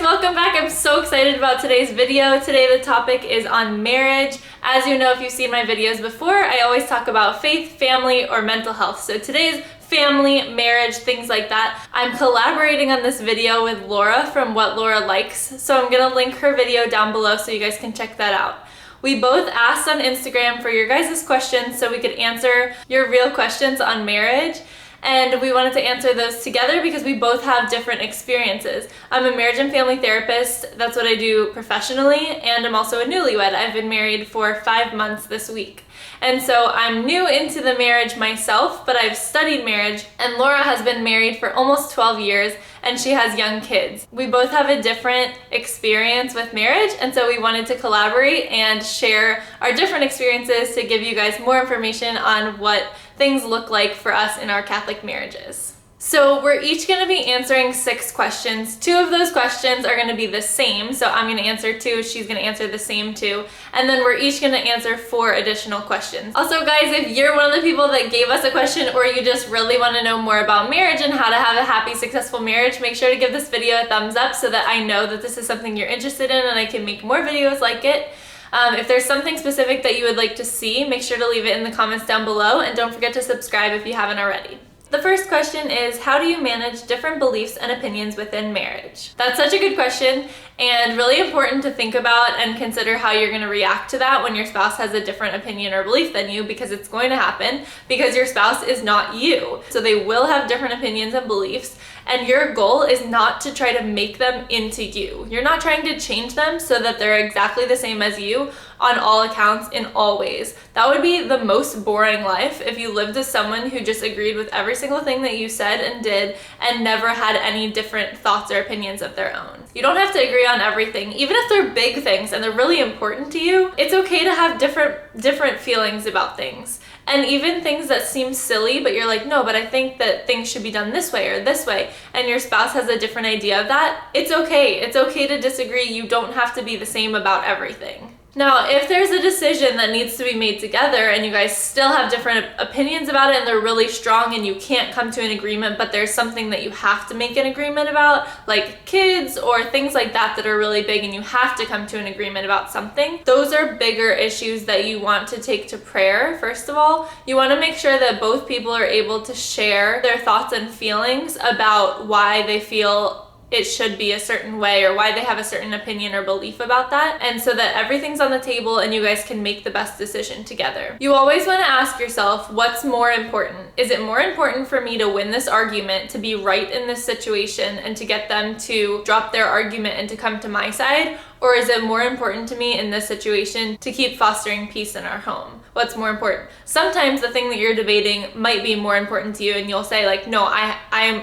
guys, welcome back. I'm so excited about today's video. Today the topic is on marriage. As you know, if you've seen my videos before, I always talk about faith, family, or mental health. So today's family, marriage, things like that. I'm collaborating on this video with Laura from What Laura Likes. So I'm gonna link her video down below so you guys can check that out. We both asked on Instagram for your guys' questions so we could answer your real questions on marriage. And we wanted to answer those together because we both have different experiences. I'm a marriage and family therapist. That's what I do professionally. And I'm also a newlywed. I've been married for 5 months this week. And so I'm new into the marriage myself, but I've studied marriage, and Laura has been married for almost 12 years and she has young kids. We both have a different experience with marriage, and so we wanted to collaborate and share our different experiences to give you guys more information on what things look like for us in our Catholic marriages. So we're each going to be answering 6 questions. 2 of those questions are going to be the same. So I'm going to answer 2, she's going to answer the same 2, and then we're each going to answer 4 additional questions. Also guys, if you're one of the people that gave us a question or you just really want to know more about marriage and how to have a happy, successful marriage, make sure to give this video a thumbs up so that I know that this is something you're interested in and I can make more videos like it. If there's something specific that you would like to see, make sure to leave it in the comments down below, and don't forget to subscribe if you haven't already. The first question is, how do you manage different beliefs and opinions within marriage? That's such a good question and really important to think about and consider how you're going to react to that when your spouse has a different opinion or belief than you, because it's going to happen because your spouse is not you. So they will have different opinions and beliefs, and your goal is not to try to make them into you. You're not trying to change them so that they're exactly the same as you on all accounts in all ways. That would be the most boring life if you lived as someone who just agreed with every single thing that you said and did and never had any different thoughts or opinions of their own. You don't have to agree on everything. Even if they're big things and they're really important to you, it's okay to have different feelings about things. And even things that seem silly, but you're like, no, but I think that things should be done this way or this way, and your spouse has a different idea of that, it's okay. It's okay to disagree. You don't have to be the same about everything. Now, if there's a decision that needs to be made together and you guys still have different opinions about it and they're really strong and you can't come to an agreement, but there's something that you have to make an agreement about, like kids or things like that that are really big and you have to come to an agreement about something, those are bigger issues that you want to take to prayer. First of all, you want to make sure that both people are able to share their thoughts and feelings about why they feel it should be a certain way or why they have a certain opinion or belief about that, and so that everything's on the table and you guys can make the best decision together. You always want to ask yourself, what's more important? Is it more important for me to win this argument, to be right in this situation and to get them to drop their argument and to come to my side? Or is it more important to me in this situation to keep fostering peace in our home? What's more important? Sometimes the thing that you're debating might be more important to you and you'll say like, no, I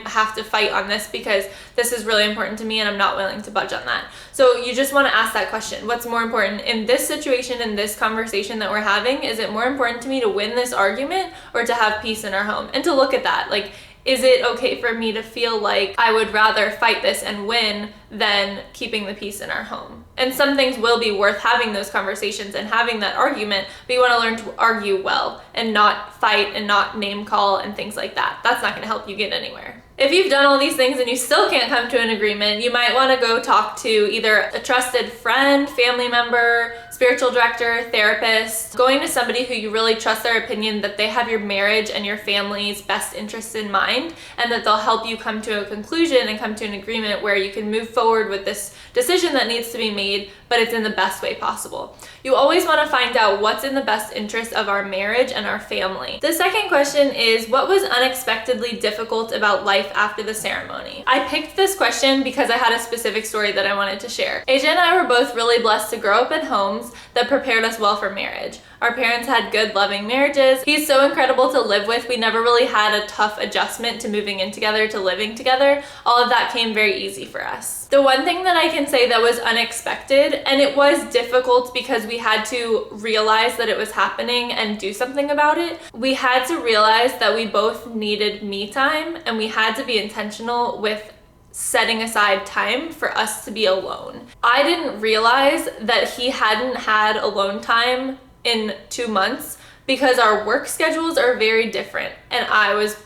have to fight on this because this is really important to me and I'm not willing to budge on that. So you just want to ask that question. What's more important in this situation, in this conversation that we're having? Is it more important to me to win this argument or to have peace in our home? And to look at that, like, is it okay for me to feel like I would rather fight this and win than keeping the peace in our home? And some things will be worth having those conversations and having that argument, but you want to learn to argue well and not fight and not name call and things like that. That's not going to help you get anywhere. If you've done all these things and you still can't come to an agreement, you might want to go talk to either a trusted friend, family member, spiritual director, therapist, going to somebody who you really trust their opinion, that they have your marriage and your family's best interests in mind, and that they'll help you come to a conclusion and come to an agreement where you can move forward with this decision that needs to be made, but it's in the best way possible. You always want to find out what's in the best interest of our marriage and our family. The second question is, what was unexpectedly difficult about life after the ceremony? I picked this question because I had a specific story that I wanted to share. AJ and I were both really blessed to grow up in homes that prepared us well for marriage. Our parents had good, loving marriages. He's so incredible to live with. We never really had a tough adjustment to moving in together, to living together. All of that came very easy for us. The one thing that I can say that was unexpected, and it was difficult because we had to realize that it was happening and do something about it. We had to realize that we both needed me time, and we had to be intentional with setting aside time for us to be alone. I didn't realize that he hadn't had alone time in 2 months because our work schedules are very different, and I was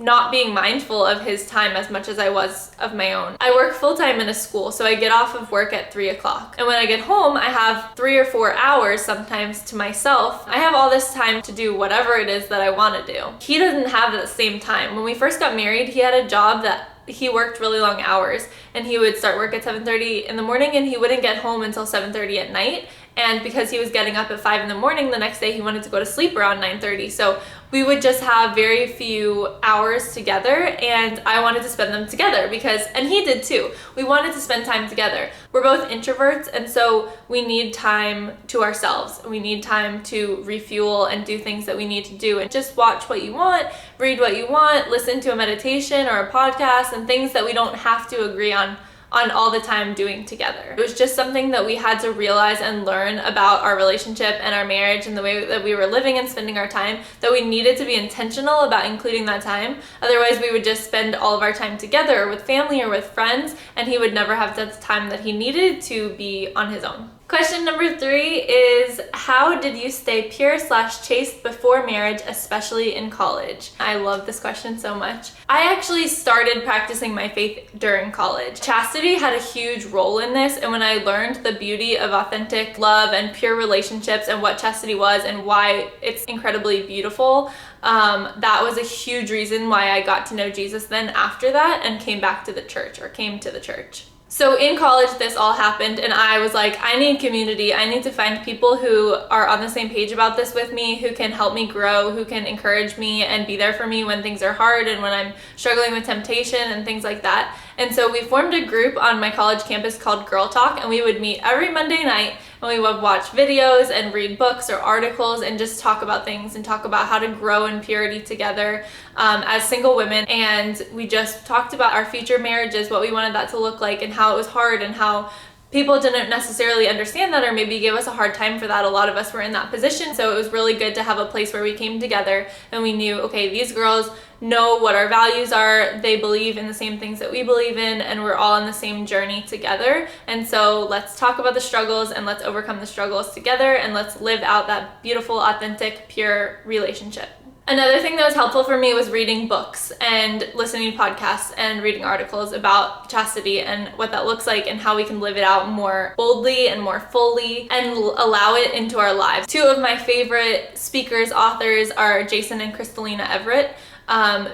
not being mindful of his time as much as I was of my own. I work full-time in a school, so I get off of work at 3 o'clock. And when I get home, I have 3 or 4 hours sometimes to myself. I have all this time to do whatever it is that I want to do. He doesn't have that same time. When we first got married, he had a job that he worked really long hours, and he would start work at 7:30 in the morning and he wouldn't get home until 7:30 at night. And because he was getting up at 5 in the morning, the next day he wanted to go to sleep around 9:30. So we would just have very few hours together, and I wanted to spend them together and he did too. We wanted to spend time together. We're both introverts, and so we need time to ourselves. We need time to refuel and do things that we need to do, and just watch what you want, read what you want, listen to a meditation or a podcast, and things that we don't have to agree on all the time doing together. It was just something that we had to realize and learn about our relationship and our marriage and the way that we were living and spending our time, that we needed to be intentional about including that time. Otherwise, we would just spend all of our time together with family or with friends, and he would never have the time that he needed to be on his own. Question number 3 is, how did you stay pure/chaste before marriage, especially in college? I love this question so much. I actually started practicing my faith during college. Chastity had a huge role in this, and when I learned the beauty of authentic love and pure relationships and what chastity was and why it's incredibly beautiful, that was a huge reason why I got to know Jesus then after that and came to the church. So in college, this all happened, and I was like, I need community. I need to find people who are on the same page about this with me, who can help me grow, who can encourage me and be there for me when things are hard and when I'm struggling with temptation and things like that. And so we formed a group on my college campus called Girl Talk, and we would meet every Monday night, and we would watch videos and read books or articles and just talk about things and talk about how to grow in purity together as single women. And we just talked about our future marriages, what we wanted that to look like, and how it was hard and how people didn't necessarily understand that, or maybe gave us a hard time for that. A lot of us were in that position. So it was really good to have a place where we came together and we knew, okay, these girls know what our values are, they believe in the same things that we believe in, and we're all on the same journey together. And so let's talk about the struggles and let's overcome the struggles together, and let's live out that beautiful, authentic, pure relationship. Another thing that was helpful for me was reading books and listening to podcasts and reading articles about chastity and what that looks like and how we can live it out more boldly and more fully and allow it into our lives. 2 of my favorite speakers, authors are Jason and Kristalina Everett.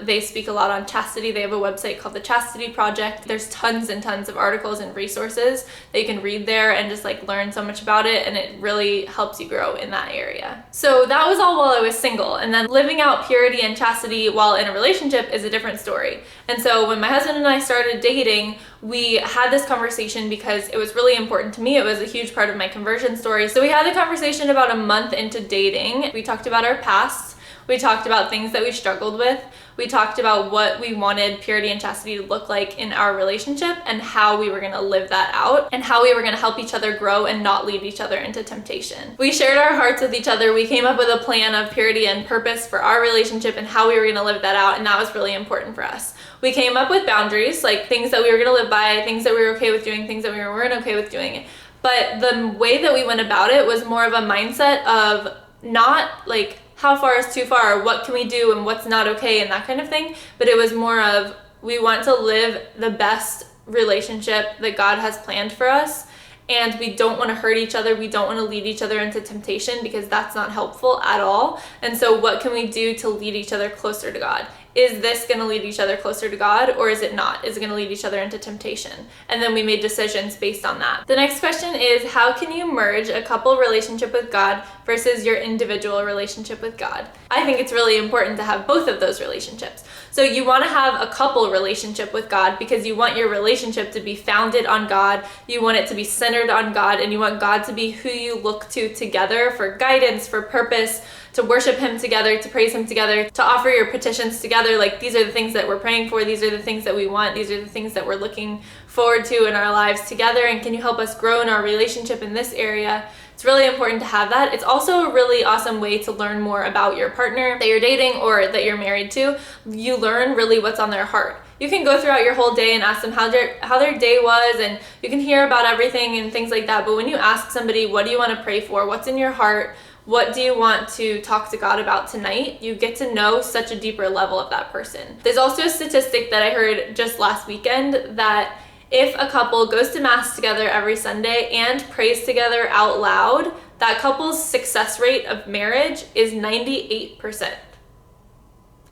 They speak a lot on chastity. They have a website called the Chastity Project. There's tons and tons of articles and resources that you can read there and just like learn so much about it, and it really helps you grow in that area. So that was all while I was single, and then living out purity and chastity while in a relationship is a different story. And so when my husband and I started dating, we had this conversation because it was really important to me. It was a huge part of my conversion story. So we had the conversation about a month into dating. We talked about our past. We talked about things that we struggled with. We talked about what we wanted purity and chastity to look like in our relationship and how we were gonna live that out and how we were gonna help each other grow and not lead each other into temptation. We shared our hearts with each other. We came up with a plan of purity and purpose for our relationship and how we were gonna live that out, and that was really important for us. We came up with boundaries, like things that we were gonna live by, things that we were okay with doing, things that we weren't okay with doing. But the way that we went about it was more of a mindset of not like, how far is too far, what can we do and what's not okay and that kind of thing, but it was more of, we want to live the best relationship that God has planned for us, and we don't want to hurt each other, we don't want to lead each other into temptation because that's not helpful at all. And so what can we do to lead each other closer to God? Is this going to lead each other closer to God, or is it not? Is it going to lead each other into temptation? And then we made decisions based on that. The next question is, how can you merge a couple relationship with God versus your individual relationship with God? I think it's really important to have both of those relationships. So you want to have a couple relationship with God because you want your relationship to be founded on God, you want it to be centered on God, and you want God to be who you look to together for guidance, for purpose, to worship Him together, to praise Him together, to offer your petitions together. Like, these are the things that we're praying for, these are the things that we want, these are the things that we're looking forward to in our lives together, and can you help us grow in our relationship in this area? It's really important to have that. It's also a really awesome way to learn more about your partner that you're dating or that you're married to. You learn really what's on their heart. You can go throughout your whole day and ask them how their day was, and you can hear about everything and things like that. But when you ask somebody, what do you want to pray for? What's in your heart? what do you want to talk to God about tonight, you get to know such a deeper level of that person. There's also a statistic that I heard just last weekend that if a couple goes to Mass together every Sunday and prays together out loud, that couple's success rate of marriage is 98%.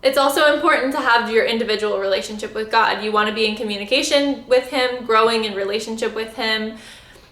It's also important to have your individual relationship with God. You want to be in communication with Him, growing in relationship with Him.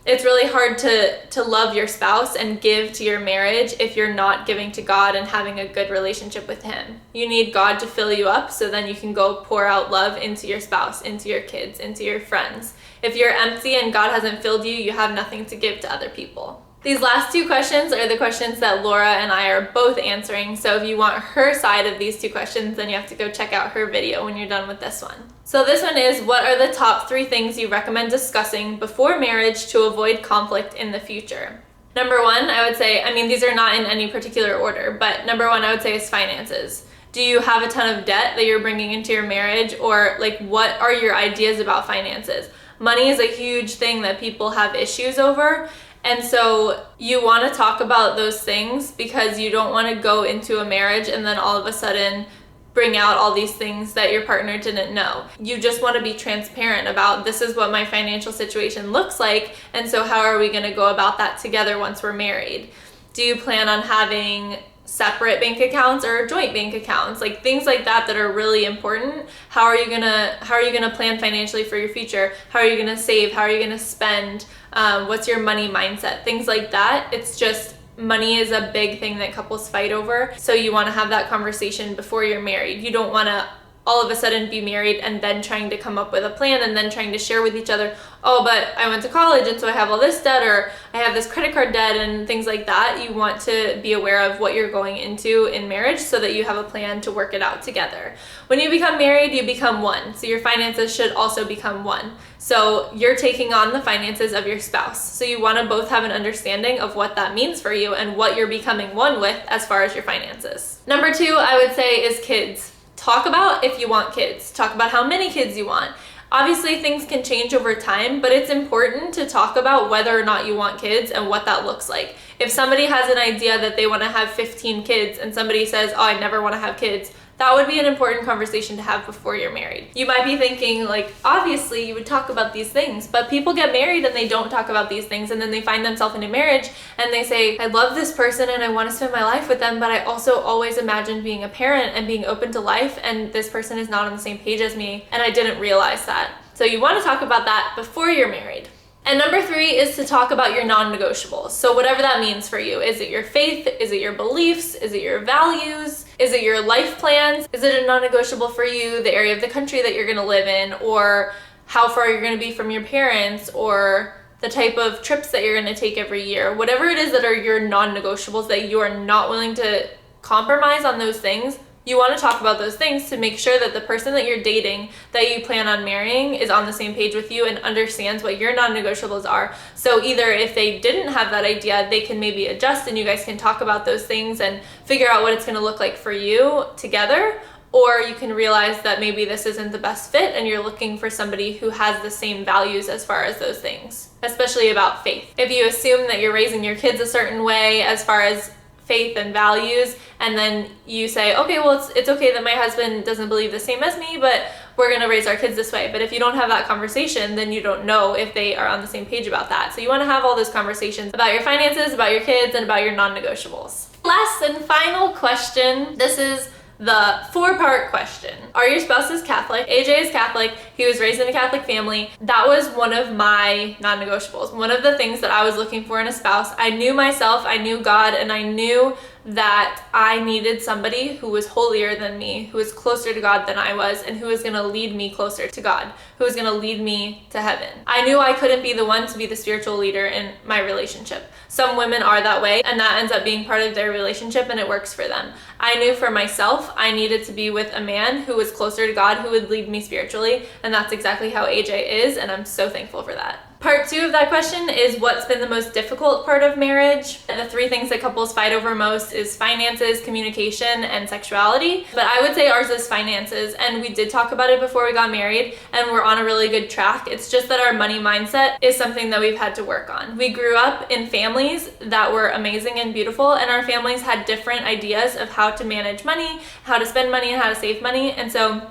It's really hard to love your spouse and give to your marriage if you're not giving to God and having a good relationship with Him. You need God to fill you up so then you can go pour out love into your spouse, into your kids, into your friends. If you're empty and God hasn't filled you, you have nothing to give to other people. These last two questions are the questions that Laura and I are both answering, so if you want her side of these two questions, then you have to go check out her video when you're done with this one. So this one is, what are the top 3 things you recommend discussing before marriage to avoid conflict in the future? Number 1, I would say, these are not in any particular order, but number 1 I would say is finances. Do you have a ton of debt that you're bringing into your marriage, or what are your ideas about finances? Money is a huge thing that people have issues over. And so you want to talk about those things because you don't want to go into a marriage and then all of a sudden bring out all these things that your partner didn't know. You just want to be transparent about, this is what my financial situation looks like, and so how are we going to go about that together once we're married? Do you plan on having separate bank accounts or joint bank accounts? Things like that are really important. How are you gonna plan financially for your future? How are you gonna save? How are you gonna spend? What's your money mindset? Things like that. It's just, money is a big thing that couples fight over. So you want to have that conversation before you're married. You don't want to all of a sudden be married and then trying to come up with a plan and then trying to share with each other, oh, but I went to college and so I have all this debt, or I have this credit card debt and things like that. You want to be aware of what you're going into in marriage so that you have a plan to work it out together. When you become married, you become one. So your finances should also become one. So you're taking on the finances of your spouse. So you want to both have an understanding of what that means for you and what you're becoming one with as far as your finances. Number 2, I would say, is kids. Talk about if you want kids. Talk about how many kids you want. Obviously, things can change over time, but it's important to talk about whether or not you want kids and what that looks like. If somebody has an idea that they want to have 15 kids and somebody says, oh, I never want to have kids, that would be an important conversation to have before you're married. You might be thinking, obviously you would talk about these things, but people get married and they don't talk about these things, and then they find themselves in a marriage and they say, I love this person and I want to spend my life with them, but I also always imagined being a parent and being open to life, and this person is not on the same page as me, and I didn't realize that. So you want to talk about that before you're married. And number 3 is to talk about your non-negotiables. So whatever that means for you. Is it your faith? Is it your beliefs? Is it your values? Is it your life plans? Is it a non-negotiable for you, the area of the country that you're going to live in, or how far you're going to be from your parents, or the type of trips that you're going to take every year? Whatever it is that are your non-negotiables, that you are not willing to compromise on those things, you want to talk about those things to make sure that the person that you're dating, that you plan on marrying, is on the same page with you and understands what your non-negotiables are. So either if they didn't have that idea, they can maybe adjust and you guys can talk about those things and figure out what it's going to look like for you together. Or you can realize that maybe this isn't the best fit and you're looking for somebody who has the same values as far as those things, especially about faith. If you assume that you're raising your kids a certain way as far as faith and values, and then you say, okay, well, it's okay that my husband doesn't believe the same as me, but we're going to raise our kids this way. But if you don't have that conversation, then you don't know if they are on the same page about that. So you want to have all those conversations about your finances, about your kids, and about your non-negotiables. Last and final question. This is the 4-part question. Are your spouses Catholic? AJ is Catholic. He was raised in a Catholic family. That was one of my non-negotiables. One of the things that I was looking for in a spouse. I knew myself, I knew God, and I knew that I needed somebody who was holier than me, who was closer to God than I was, and who was going to lead me closer to God, who was going to lead me to heaven. I knew I couldn't be the one to be the spiritual leader in my relationship. Some women are that way, and that ends up being part of their relationship, and it works for them. I knew for myself, I needed to be with a man who was closer to God, who would lead me spiritually, and that's exactly how AJ is, and I'm so thankful for that. Part 2 of that question is, what's been the most difficult part of marriage? The 3 things that couples fight over most is finances, communication, and sexuality. But I would say ours is finances, and we did talk about it before we got married, and we're on a really good track. It's just that our money mindset is something that we've had to work on. We grew up in families that were amazing and beautiful, and our families had different ideas of how to manage money, how to spend money, and how to save money. And so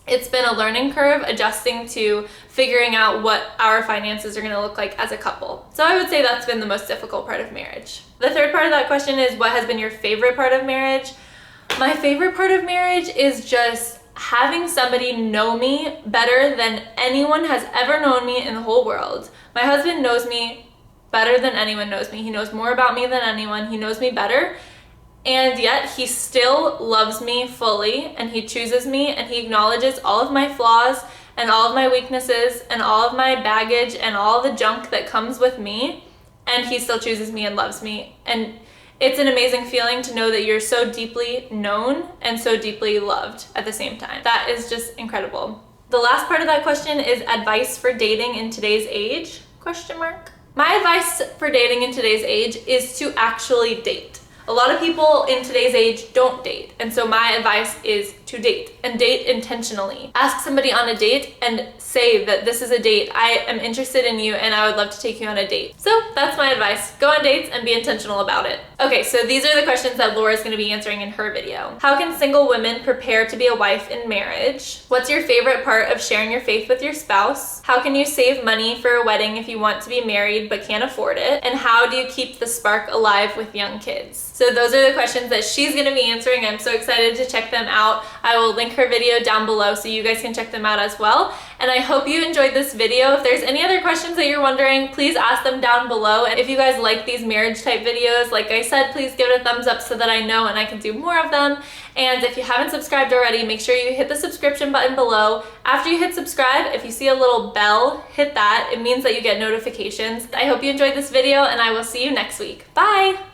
it's been a learning curve adjusting to figuring out what our finances are going to look like as a couple. So I would say that's been the most difficult part of marriage. The third part of that question is, what has been your favorite part of marriage? My favorite part of marriage is just having somebody know me better than anyone has ever known me in the whole world. My husband knows me better than anyone knows me. He knows more about me than anyone. He knows me better. And yet he still loves me fully, and he chooses me, and he acknowledges all of my flaws and all of my weaknesses and all of my baggage and all the junk that comes with me, and he still chooses me and loves me. And it's an amazing feeling to know that you're so deeply known and so deeply loved at the same time. That is just incredible. The last part of that question is advice for dating in today's age? My advice for dating in today's age is to actually date. A lot of people in today's age don't date, and so my advice is to date, and date intentionally. Ask somebody on a date and say that this is a date. I am interested in you and I would love to take you on a date. So that's my advice. Go on dates and be intentional about it. Okay, so these are the questions that Laura's going to be answering in her video. How can single women prepare to be a wife in marriage? What's your favorite part of sharing your faith with your spouse? How can you save money for a wedding if you want to be married but can't afford it? And how do you keep the spark alive with young kids? So those are the questions that she's going to be answering. I'm so excited to check them out. I will link her video down below so you guys can check them out as well. And I hope you enjoyed this video. If there's any other questions that you're wondering, please ask them down below. And if you guys like these marriage type videos, like I said, please give it a thumbs up so that I know and I can do more of them. And if you haven't subscribed already, make sure you hit the subscription button below. After you hit subscribe, if you see a little bell, hit that. It means that you get notifications. I hope you enjoyed this video, and I will see you next week. Bye!